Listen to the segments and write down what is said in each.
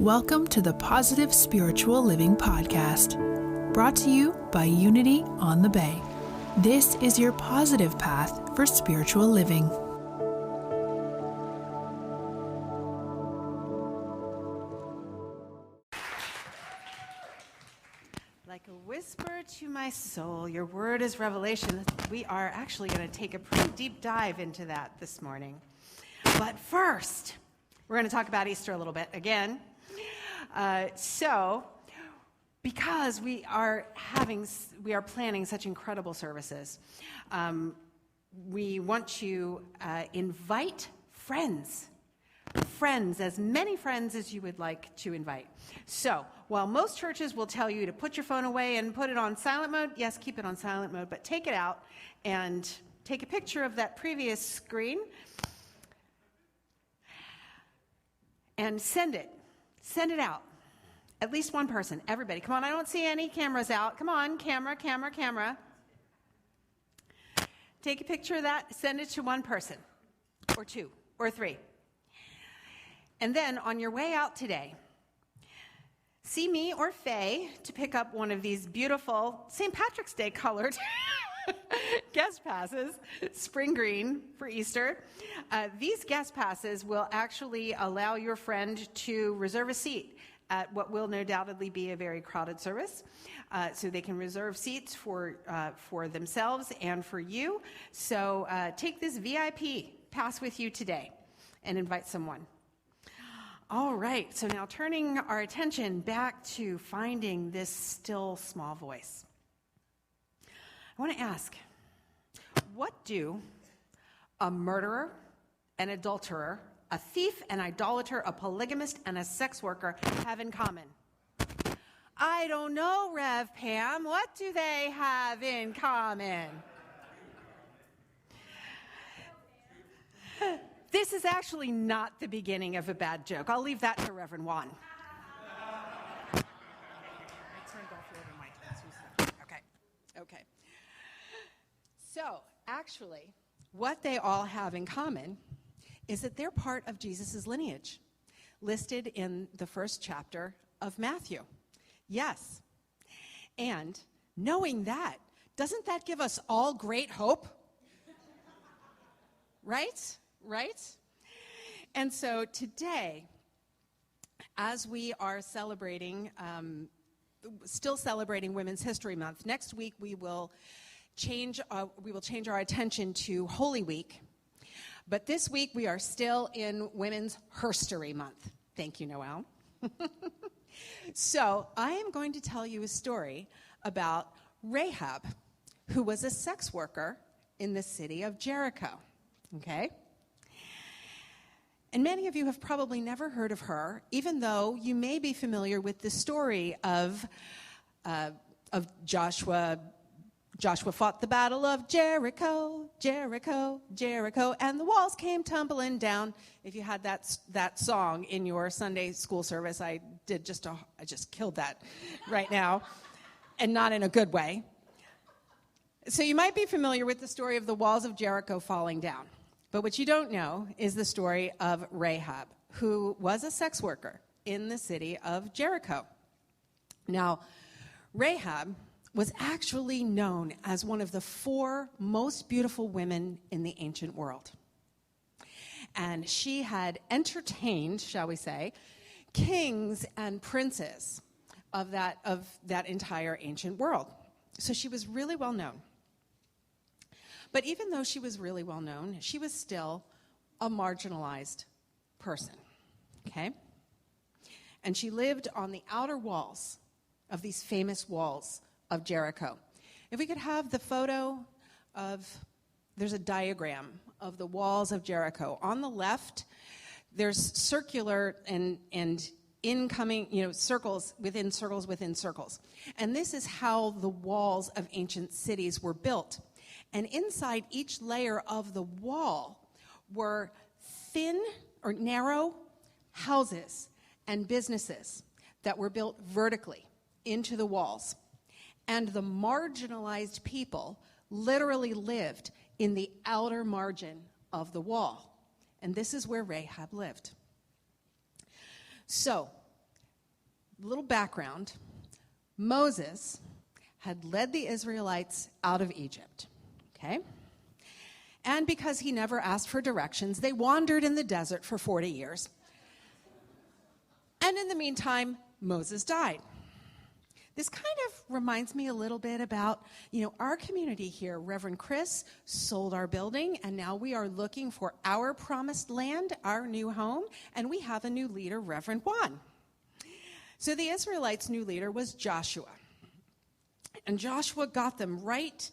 Welcome to the Positive Spiritual Living Podcast, brought to you by Unity on the Bay. This is your positive path for spiritual living. Like a whisper to my soul, your word is revelation. We are actually going to take a pretty deep dive into that this morning. But first, we're going to talk about Easter a little bit again. Because we are planning such incredible services, we want to invite friends, as many friends as you would like to invite. So, while most churches will tell you to put your phone away and put it on silent mode, yes, keep it on silent mode, but take it out and take a picture of that previous screen and send it out. At least one person. Everybody. Come on, I don't see any cameras out. Come on, camera. Take a picture of that, send it to one person, or two, or three. And then on your way out today, see me or Faye to pick up one of these beautiful St. Patrick's Day colored guest passes, spring green for Easter. These guest passes will actually allow your friend to reserve a seat at what will no doubtedly be a very crowded service. So they can reserve seats for themselves and for you. So take this VIP pass with you today and invite someone. All right, so now turning our attention back to finding this still small voice. I want to ask, what do a murderer, an adulterer, a thief, an idolater, a polygamist, and a sex worker have in common? I don't know, Rev Pam. What do they have in common? This is actually not the beginning of a bad joke. I'll leave that to Reverend Juan. Okay. So, actually, what they all have in common is that they're part of Jesus' lineage, listed in the first chapter of Matthew. Yes. And knowing that, doesn't that give us all great hope? Right? And so today, as we are still celebrating Women's History Month, next week we will change our attention to Holy Week. But this week we are still in Women's Herstory Month. Thank you, Noelle. So I am going to tell you a story about Rahab, who was a sex worker in the city of Jericho. Okay? And many of you have probably never heard of her, even though you may be familiar with the story of Joshua. Joshua fought the battle of Jericho, and the walls came tumbling down. If you had that song in your Sunday school service, I just killed that right now, and not in a good way. So you might be familiar with the story of the walls of Jericho falling down. But what you don't know is the story of Rahab, who was a sex worker in the city of Jericho. Now, Rahab was actually known as one of the 4 most beautiful women in the ancient world. And she had entertained, shall we say, kings and princes of that entire ancient world. So she was really well known. But even though she was really well known, she was still a marginalized person, okay? And she lived on the outer walls of these famous walls of Jericho. If we could have the photo there's a diagram of the walls of Jericho. On the left, there's circular and incoming, circles within circles within circles. And this is how the walls of ancient cities were built. And inside each layer of the wall were thin or narrow houses and businesses that were built vertically into the walls. And the marginalized people literally lived in the outer margin of the wall. And this is where Rahab lived. So, little background, Moses had led the Israelites out of Egypt, okay? And because he never asked for directions, they wandered in the desert for 40 years. And in the meantime, Moses died. This kind of reminds me a little bit about, our community here. Reverend Chris sold our building, and now we are looking for our promised land, our new home, and we have a new leader, Reverend Juan. So the Israelites' new leader was Joshua. And Joshua got them right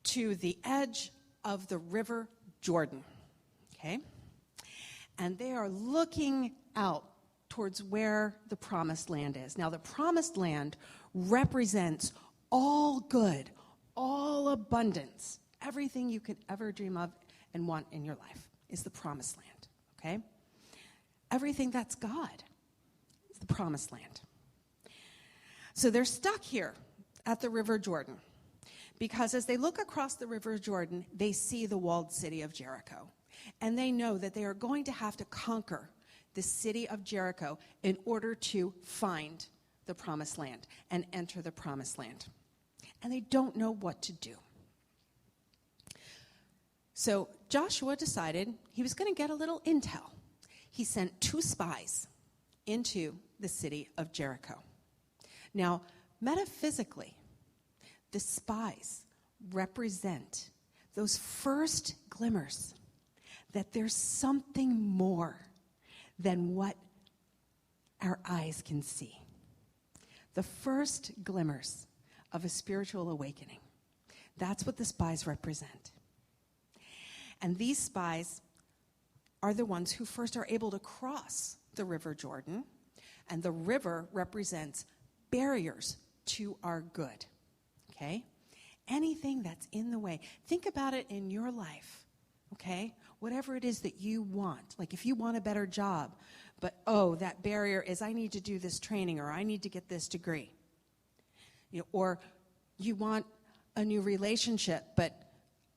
to the edge of the river Jordan, okay? And they are looking out towards where the promised land is. Now, the promised land represents all good, all abundance. Everything you could ever dream of and want in your life is the promised land, okay? Everything that's God is the promised land. So they're stuck here at the river Jordan because as they look across the river Jordan, they see the walled city of Jericho. And they know that they are going to have to conquer the city of Jericho in order to find the promised land and enter the promised land. And they don't know what to do. So Joshua decided he was going to get a little intel. He sent 2 spies into the city of Jericho. Now, metaphysically, the spies represent those first glimmers that there's something more than what our eyes can see. The first glimmers of a spiritual awakening. That's what the spies represent. And these spies are the ones who first are able to cross the river Jordan, and the river represents barriers to our good, okay? Anything that's in the way. Think about it in your life, okay? Whatever it is that you want, like if you want a better job, but that barrier is I need to do this training or I need to get this degree. Or you want a new relationship, but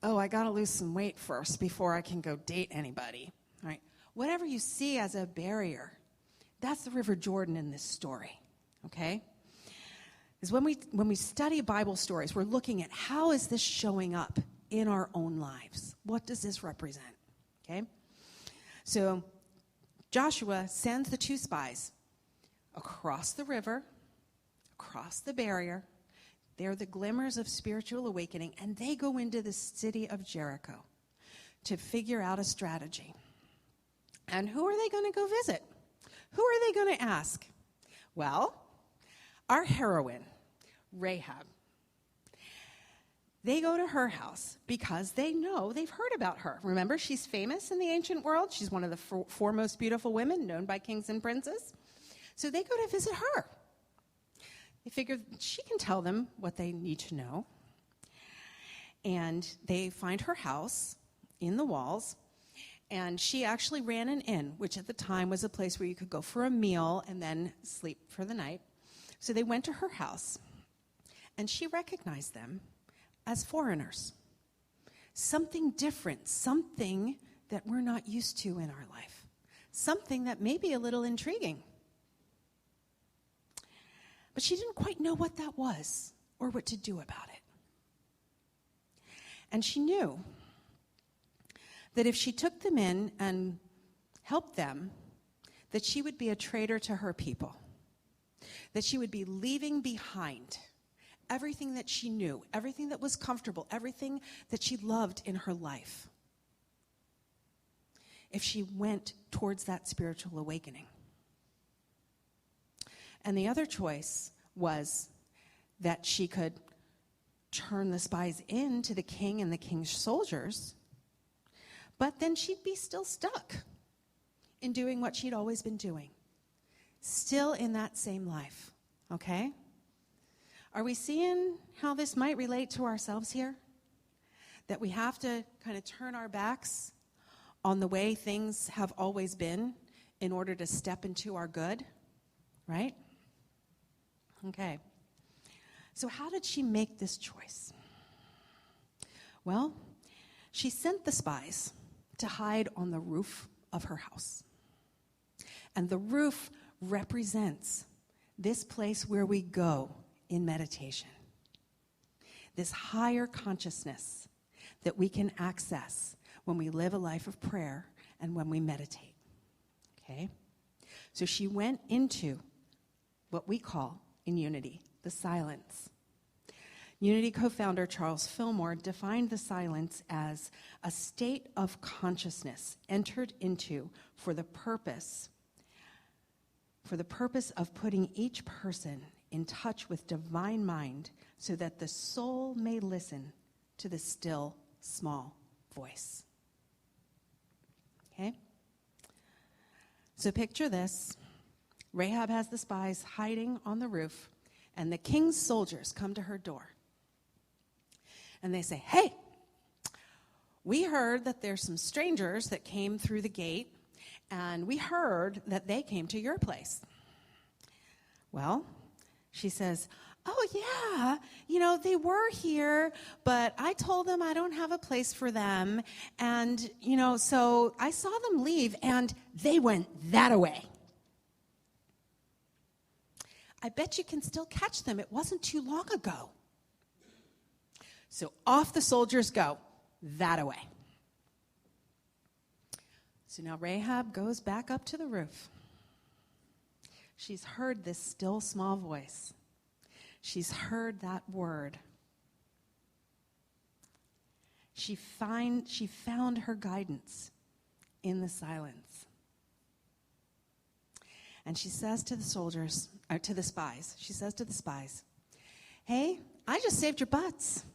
I got to lose some weight first before I can go date anybody, right? Whatever you see as a barrier, that's the River Jordan in this story, okay? Because when we study Bible stories, we're looking at how is this showing up in our own lives? What does this represent? Okay, so Joshua sends the 2 spies across the river, across the barrier. They're the glimmers of spiritual awakening, and they go into the city of Jericho to figure out a strategy. And who are they going to go visit? Who are they going to ask? Well, our heroine, Rahab. They go to her house because they've heard about her. Remember, she's famous in the ancient world. She's one of the four most beautiful women known by kings and princes. So they go to visit her. They figure she can tell them what they need to know. And they find her house in the walls. And she actually ran an inn, which at the time was a place where you could go for a meal and then sleep for the night. So they went to her house. And she recognized them as foreigners. Something different, something that we're not used to in our life. Something that may be a little intriguing. But she didn't quite know what that was or what to do about it. And she knew that if she took them in and helped them, that she would be a traitor to her people. That she would be leaving behind everything that she knew, everything that was comfortable, everything that she loved in her life, if she went towards that spiritual awakening. And the other choice was that she could turn the spies in to the king and the king's soldiers, but then she'd be still stuck in doing what she'd always been doing, still in that same life, okay? Are we seeing how this might relate to ourselves here? That we have to kind of turn our backs on the way things have always been in order to step into our good, right? Okay. So how did she make this choice? Well, she sent the spies to hide on the roof of her house. And the roof represents this place where we go in meditation, this higher consciousness that we can access when we live a life of prayer and when we meditate. Okay? So she went into what we call in Unity the silence. Unity co-founder Charles Fillmore defined the silence as a state of consciousness entered into for the purpose of putting each person in touch with divine mind so that the soul may listen to the still, small voice. Okay? So picture this. Rahab has the spies hiding on the roof, and the king's soldiers come to her door. And they say, "Hey, we heard that there's some strangers that came through the gate, and we heard that they came to your place." Well, she says, "Oh, yeah, they were here, but I told them I don't have a place for them. And, so I saw them leave, and they went that-a-way. I bet you can still catch them. It wasn't too long ago." So off the soldiers go, that-a-way. So now Rahab goes back up to the roof. She's heard this still small voice. She's heard that word. She found her guidance in the silence. And she says to the soldiers, or to the spies, "Hey, I just saved your butts.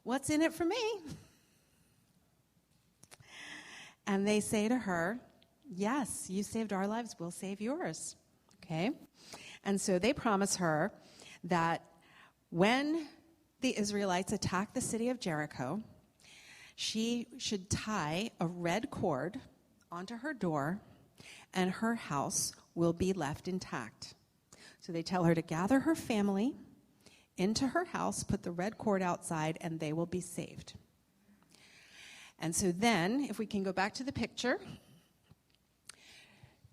What's in it for me?" And they say to her, "Yes, you saved our lives, we'll save yours." Okay? And so they promise her that when the Israelites attack the city of Jericho, she should tie a red cord onto her door, and her house will be left intact. So they tell her to gather her family into her house, put the red cord outside, and they will be saved. And so then, if we can go back to the picture,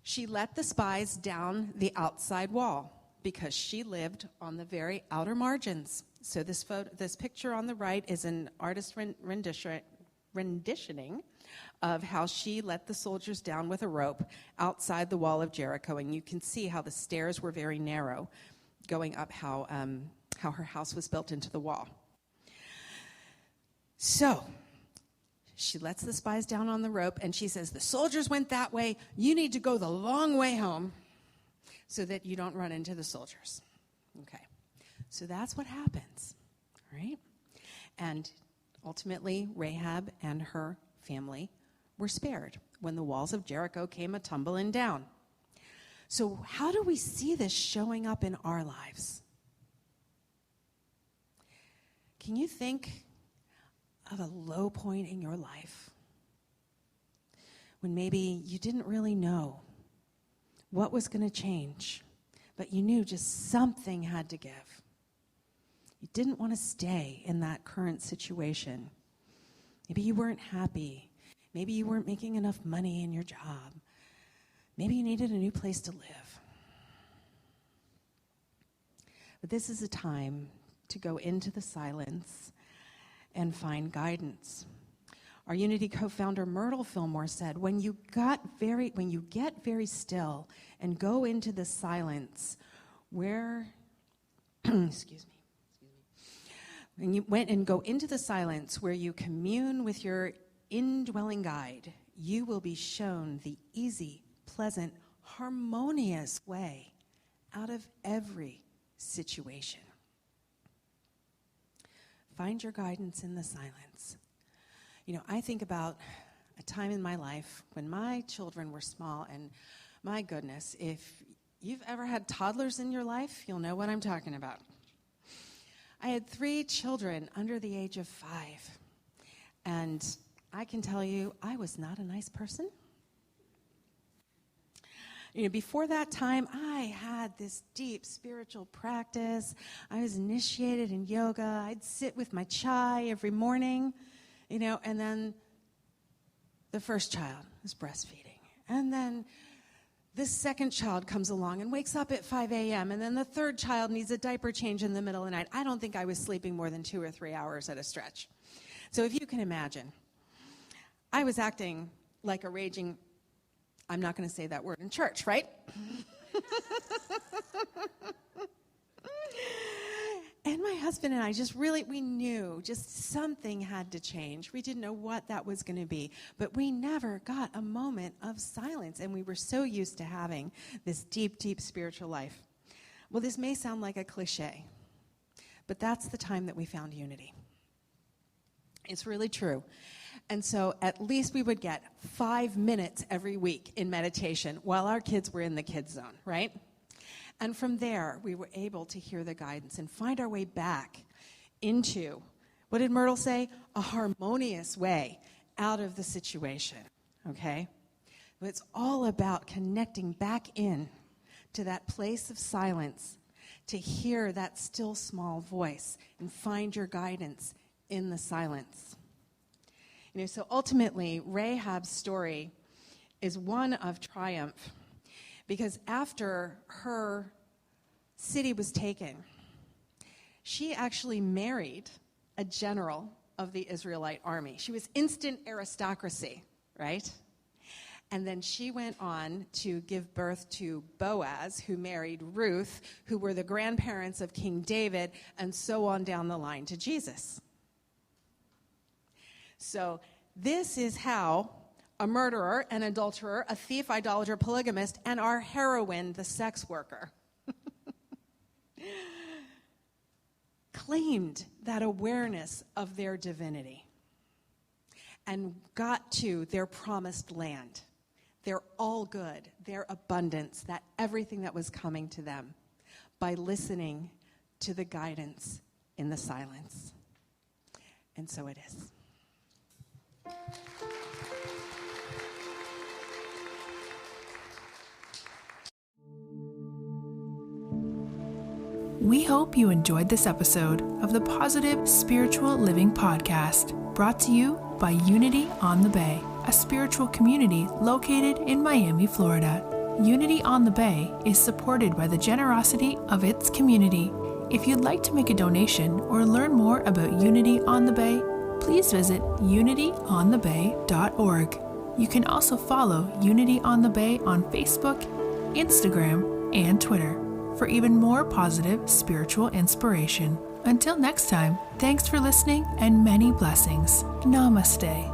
she let the spies down the outside wall because she lived on the very outer margins. So this picture on the right is an artist's renditioning of how she let the soldiers down with a rope outside the wall of Jericho. And you can see how the stairs were very narrow going up how her house was built into the wall. So she lets the spies down on the rope, and she says, "The soldiers went that way. You need to go the long way home so that you don't run into the soldiers." Okay. So that's what happens, right? And ultimately, Rahab and her family were spared when the walls of Jericho came a-tumbling down. So how do we see this showing up in our lives? Can you think of a low point in your life when maybe you didn't really know what was going to change, but you knew just something had to give? You didn't want to stay in that current situation. Maybe you weren't happy. Maybe you weren't making enough money in your job. Maybe you needed a new place to live. But this is a time to go into the silence and find guidance. Our Unity co-founder Myrtle Fillmore said, when you get very still and go into the silence where, excuse me, when you went and go into the silence where you commune with your indwelling guide, you will be shown the easy, pleasant, harmonious way out of every situation. Find your guidance in the silence. I think about a time in my life when my children were small, and my goodness, if you've ever had toddlers in your life, you'll know what I'm talking about. I had 3 children under the age of 5, and I can tell you, I was not a nice person. Before that time, I had this deep spiritual practice. I was initiated in yoga. I'd sit with my chai every morning, and then the first child was breastfeeding. And then This second child comes along and wakes up at 5 a.m., and then the third child needs a diaper change in the middle of the night. I don't think I was sleeping more than 2 or 3 hours at a stretch. So if you can imagine, I was acting like a raging, I'm not going to say that word in church, right? And my husband and I we knew just something had to change. We didn't know what that was going to be, but we never got a moment of silence, and we were so used to having this deep, deep spiritual life. Well, this may sound like a cliche, but that's the time that we found unity. It's really true. And so at least we would get 5 minutes every week in meditation while our kids were in the kids zone, right? And from there, we were able to hear the guidance and find our way back into, what did Myrtle say? A harmonious way out of the situation, okay? But it's all about connecting back in to that place of silence to hear that still small voice and find your guidance in the silence. So ultimately, Rahab's story is one of triumph. Because after her city was taken, she actually married a general of the Israelite army. She was instant aristocracy, right? And then she went on to give birth to Boaz, who married Ruth, who were the grandparents of King David, and so on down the line to Jesus. So this is how a murderer, an adulterer, a thief, idolater, polygamist, and our heroine, the sex worker, claimed that awareness of their divinity and got to their promised land, their all good, their abundance, that everything that was coming to them by listening to the guidance in the silence. And so it is. We hope you enjoyed this episode of the Positive Spiritual Living Podcast, brought to you by Unity on the Bay, a spiritual community located in Miami, Florida. Unity on the Bay is supported by the generosity of its community. If you'd like to make a donation or learn more about Unity on the Bay, please visit unityonthebay.org. You can also follow Unity on the Bay on Facebook, Instagram, and Twitter for even more positive spiritual inspiration. Until next time, thanks for listening and many blessings. Namaste.